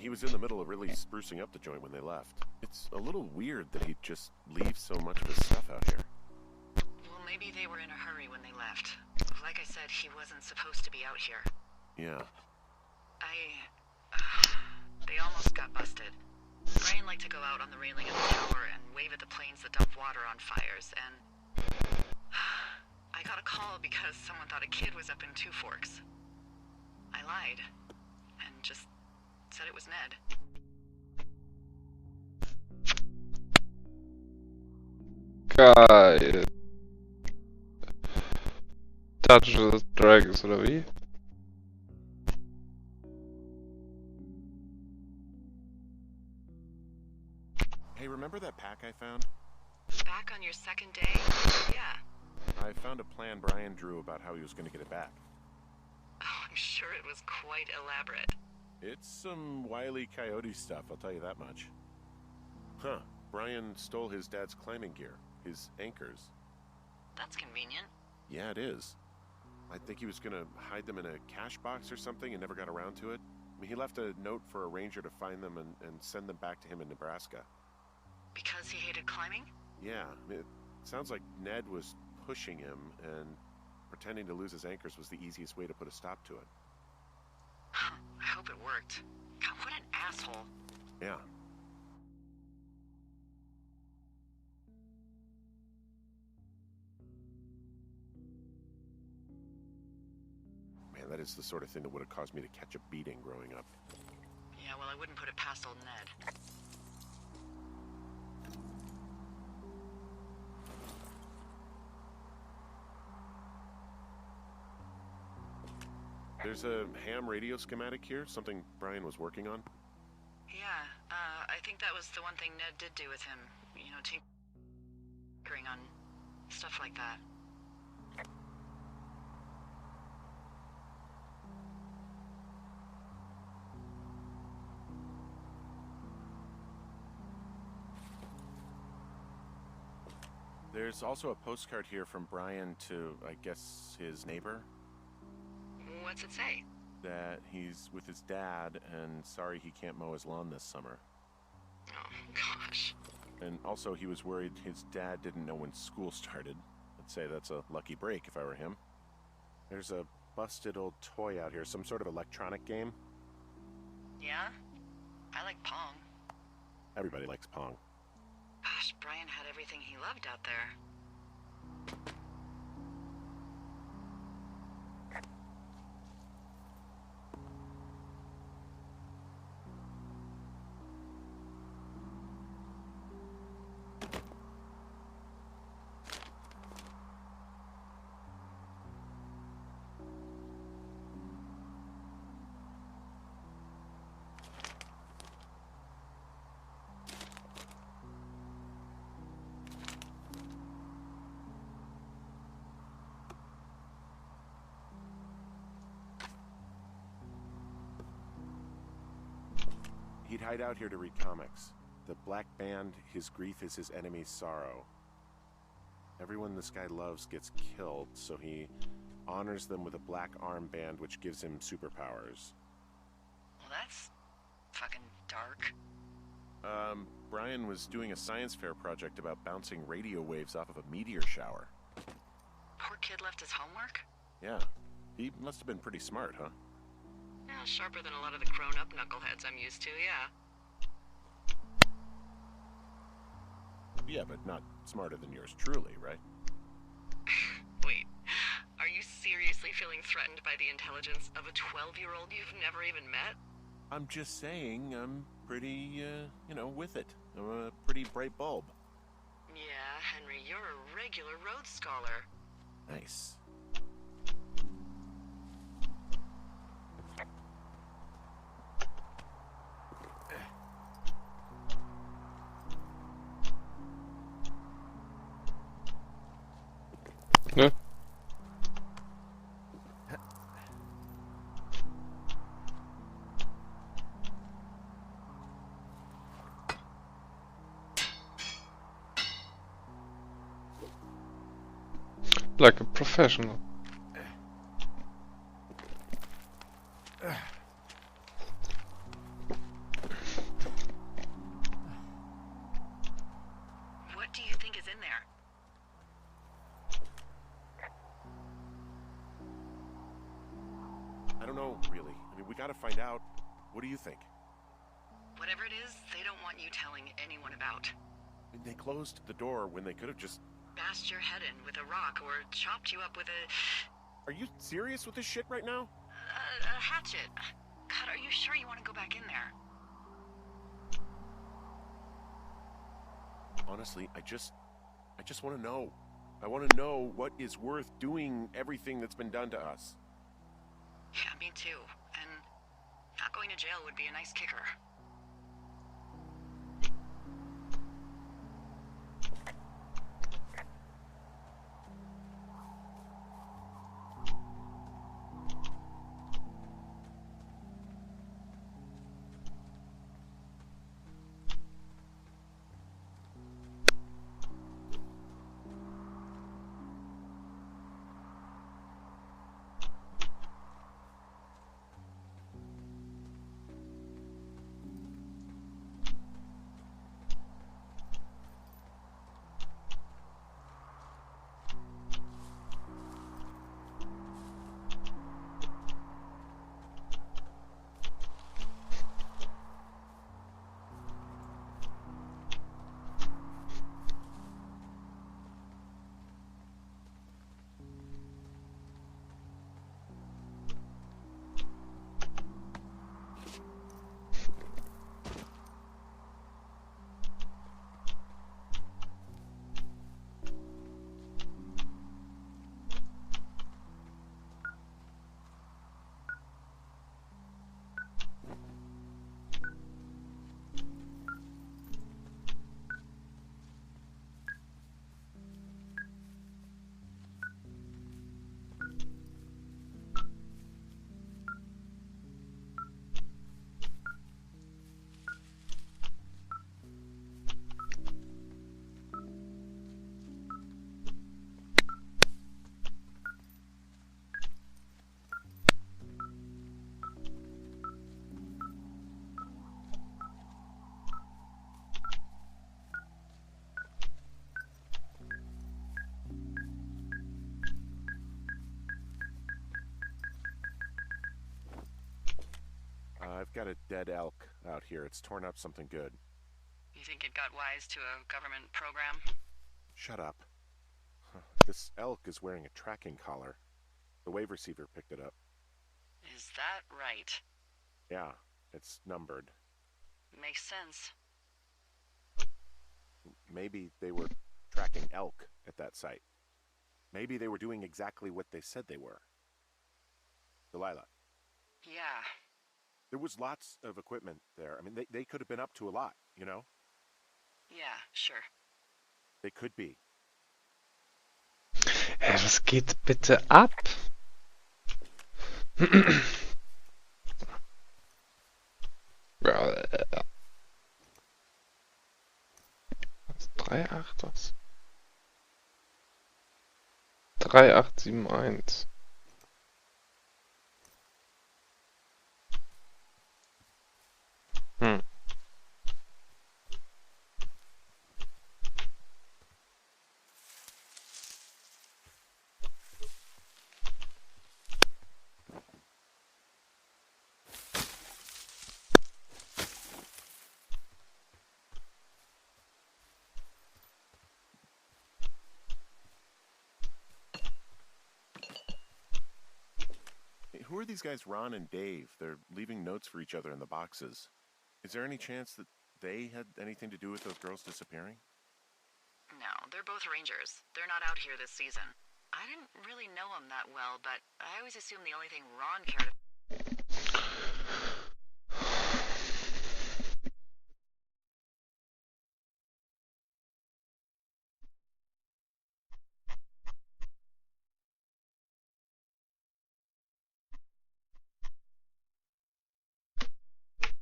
he was in the middle of really sprucing up the joint when they left. It's a little weird that he'd just leave so much of his stuff out here. Well, maybe they were in a hurry when they left. Like I said, he wasn't supposed to be out here. Yeah. They almost got busted. Brian liked to go out on the railing of the tower and wave at the planes that dump water on fires, and I got a call because someone thought a kid was up in Two Forks. I lied, and just said it was Ned. Geil. Dungeons and Dragons, oder wie? Hey, remember that pack I found? Back on your second day? Yeah. I found a plan Brian drew about how he was going to get it back. Oh, I'm sure it was quite elaborate. It's some Wile E. Coyote stuff, I'll tell you that much. Huh. Brian stole his dad's climbing gear, his anchors. That's convenient. Yeah, it is. I think he was going to hide them in a cash box or something and never got around to it. I mean, he left a note for a ranger to find them and send them back to him in Nebraska. Because he hated climbing? Yeah, it sounds like Ned was pushing him, and pretending to lose his anchors was the easiest way to put a stop to it. I hope it worked. God, what an asshole. Yeah. Man, that is the sort of thing that would have caused me to catch a beating growing up. Yeah, well, I wouldn't put it past old Ned. There's a ham radio schematic here, something Brian was working on. Yeah, I think that was the one thing Ned did do with him. You know, tinkering on stuff like that. There's also a postcard here from Brian to, I guess, his neighbor. What's it say? That he's with his dad and sorry he can't mow his lawn this summer. Oh, gosh. And also he was worried his dad didn't know when school started. I'd say that's a lucky break if I were him. There's a busted old toy out here, some sort of electronic game. Yeah? I like Pong. Everybody likes Pong. Gosh, Brian had everything he loved out there. He'd hide out here to read comics. The Black Band, his grief is his enemy's sorrow. Everyone this guy loves gets killed, so he honors them with a black armband which gives him superpowers. Well, that's fucking dark. Brian was doing a science fair project about bouncing radio waves off of a meteor shower. Poor kid left his homework? Yeah, he must have been pretty smart, huh? Yeah, sharper than a lot of the grown-up knuckleheads I'm used to, yeah. Yeah, but not smarter than yours truly, right? Wait, are you seriously feeling threatened by the intelligence of a 12-year-old you've never even met? I'm just saying I'm pretty, with it. I'm a pretty bright bulb. Yeah, Henry, you're a regular Rhodes Scholar. Nice. Ne? Like a professional. don't know, really. I mean, we gotta find out. What do you think? Whatever it is, they don't want you telling anyone about. I mean, they closed the door when they could have just... Bashed your head in with a rock or chopped you up with a... Are you serious with this shit right now? a hatchet. God, are you sure you want to go back in there? Honestly, I just want to know. I want to know what is worth doing everything that's been done to us. Yeah, me too. And not going to jail would be a nice kicker. I've got a dead elk out here. It's torn up something good. You think it got wise to a government program? Shut up. This elk is wearing a tracking collar. The wave receiver picked it up. Is that right? Yeah, it's numbered. Makes sense. Maybe they were tracking elk at that site. Maybe they were doing exactly what they said they were. Delilah. Yeah. There was lots of equipment there. I mean, they could have been up to a lot, you know? Yeah, sure. They could be. Was geht bitte ab? 3,8 was? 3,871. Hm. Who are these guys, Ron and Dave? They're leaving notes for each other in the boxes. Is there any chance that they had anything to do with those girls disappearing? No, they're both rangers. They're not out here this season. I didn't really know them that well, but I always assumed the only thing Ron cared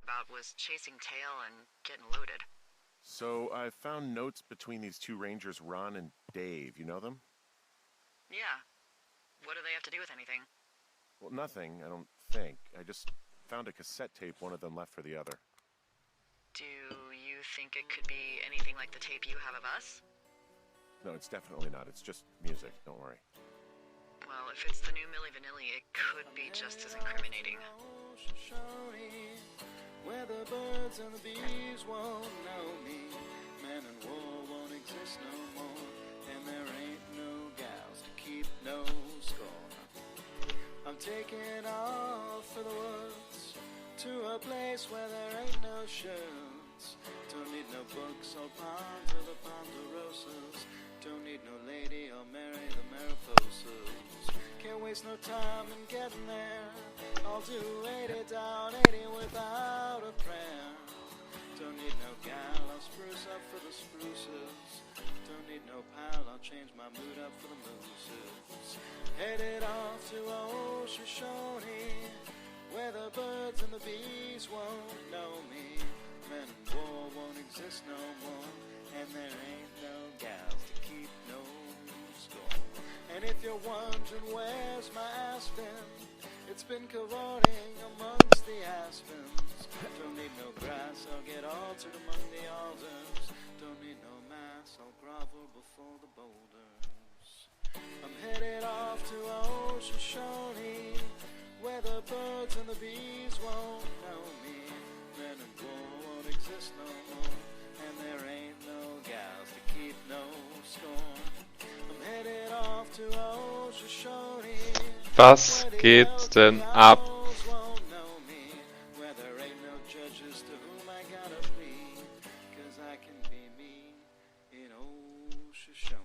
about was chasing tail and getting loaded. So I found notes between these two rangers, Ron and Dave. You know them? Yeah. What do they have to do with anything? Well, nothing, I don't think. I just found a cassette tape one of them left for the other. Do you think it could be anything like the tape you have of us? No, it's definitely not. It's just music. Don't worry. Well, if it's the new Milli Vanilli, it could be just as incriminating. Where the birds and the bees won't know me, man and war won't exist no more, and there ain't no gals to keep no score. I'm taking off for the woods, to a place where there ain't no shirts. Don't need no books or ponds or the ponderosas. Don't need no lady or marry the Mariposas. Can't waste no time in getting there. I'll do 80 down, 80 without a prayer. Don't need no gal, I'll spruce up for the spruces. Don't need no pal, I'll change my mood up for the mooses. Headed off to old Shoshone, where the birds and the bees won't know me. Men and war won't exist no more, and there ain't no gals to keep no score. And if you're wondering where's my aspen, it's been cavorting amongst the aspens. Don't need no grass, I'll get altered among the alders. Don't need no mass, I'll grovel before the boulders. I'm headed off to old Shoshone, where the birds and the bees won't know me. Men and war won't exist no more, and there ain't no gals to keep no score. I'm headed off to old Shoshone. Was geht denn ab? Where there ain't no judges to whom I gotta plead, 'cause I can be me in old Shoshone.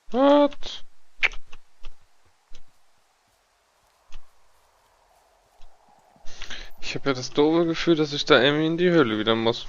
What? Ich habe ja das doofe Gefühl, dass ich da irgendwie in die Höhle wieder muss.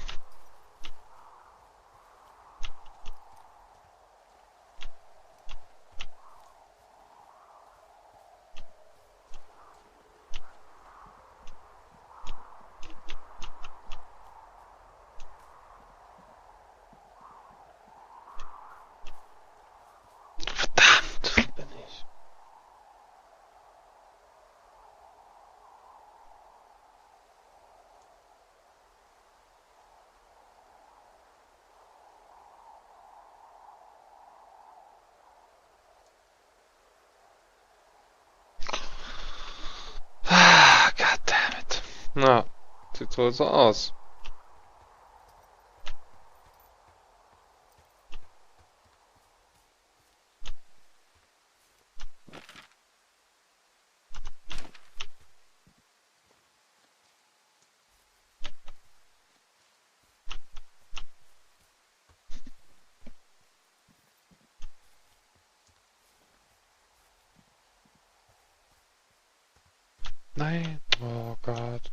Verdammt, bin ich. Ah, goddammit. Na, sieht wohl so aus. Nein, oh Gott.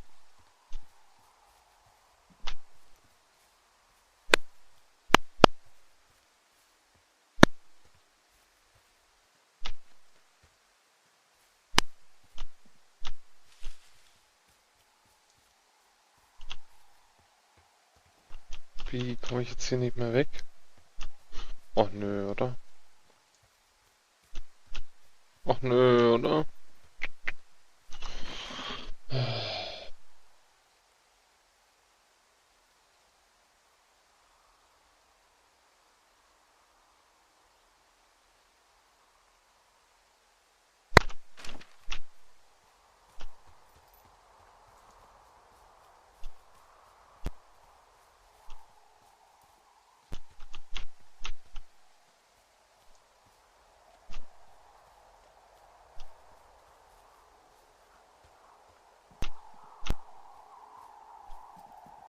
Wie komme ich jetzt hier nicht mehr weg? Och nö, oder? Och nö, oder?